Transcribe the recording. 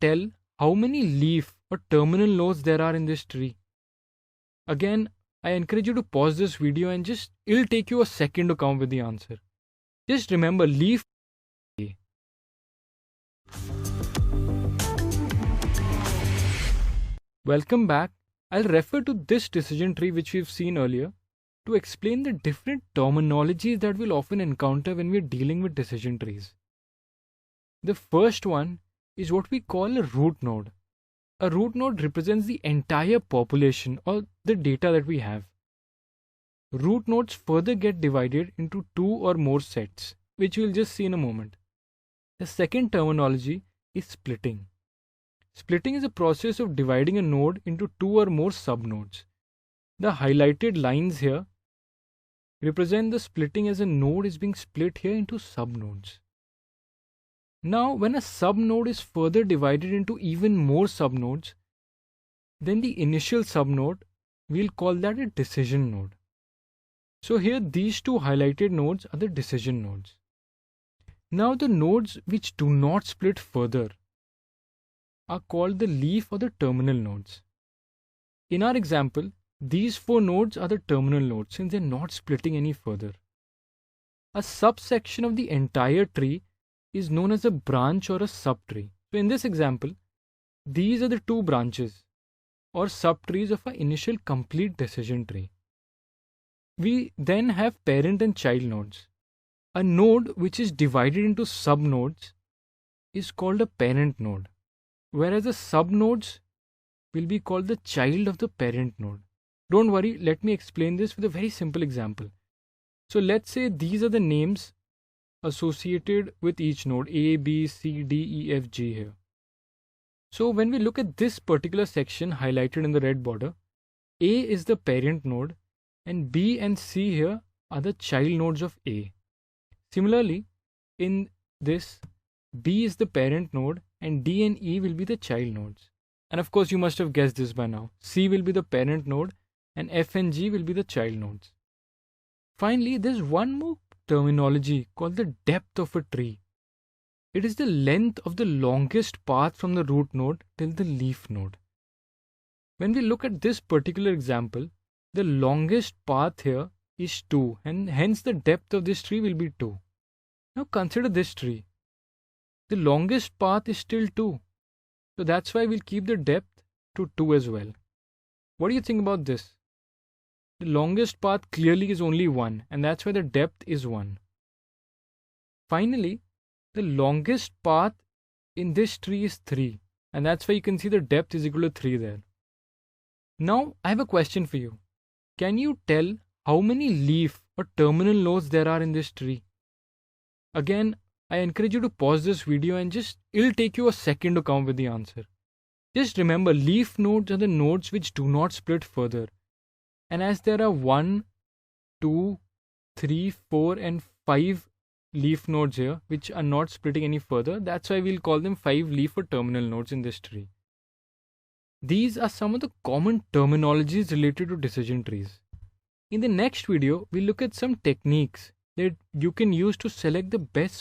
tell how many leaf or terminal nodes there are in this tree? Again, I encourage you to pause this video and it'll take you a second to come up with the answer. Just remember, leaf. Welcome back. I'll refer to this decision tree which we've seen earlier to explain the different terminologies that we'll often encounter when we're dealing with decision trees. The first one is what we call a root node. A root node represents the entire population or the data that we have. Root nodes further get divided into two or more sets, which we'll just see in a moment. The second terminology is splitting. Splitting is a process of dividing a node into two or more subnodes. The highlighted lines here represent the splitting as a node is being split here into subnodes. Now, when a subnode is further divided into even more subnodes, then the initial subnode, we'll call that a decision node. So here these two highlighted nodes are the decision nodes. Now the nodes which do not split further are called the leaf or the terminal nodes. In our example, these four nodes are the terminal nodes since they're not splitting any further. A subsection of the entire tree is known as a branch or a subtree. So in this example, these are the two branches or subtrees of our initial complete decision tree. We then have parent and child nodes. A node which is divided into subnodes is called a parent node, whereas the subnodes will be called the child of the parent node. Don't worry, let me explain this with a very simple example. So let's say these are the names associated with each node A, B, C, D, E, F, G here. So when we look at this particular section highlighted in the red border, A is the parent node and B and C here are the child nodes of A. Similarly, in this, B is the parent node and D and E will be the child nodes. And of course you must have guessed this by now. C will be the parent node and F and G will be the child nodes. Finally, there's one more terminology called the depth of a tree. It is the length of the longest path from the root node till the leaf node. When we look at this particular example, the longest path here is 2 and hence the depth of this tree will be 2. Now consider this tree. The longest path is still 2. So that's why we'll keep the depth to 2 as well. What do you think about this? The longest path clearly is only 1 and that's why the depth is 1. Finally, the longest path in this tree is 3 and that's why you can see the depth is equal to 3 there. Now I have a question for you. Can you tell how many leaf or terminal nodes there are in this tree? Again, I encourage you to pause this video and it'll take you a second to come up with the answer. Just remember, leaf nodes are the nodes which do not split further. And as there are 1, 2, 3, 4 and 5 leaf nodes here which are not splitting any further, that's why we'll call them 5 leaf or terminal nodes in this tree. These are some of the common terminologies related to decision trees. In the next video, we'll look at some techniques that you can use to select the best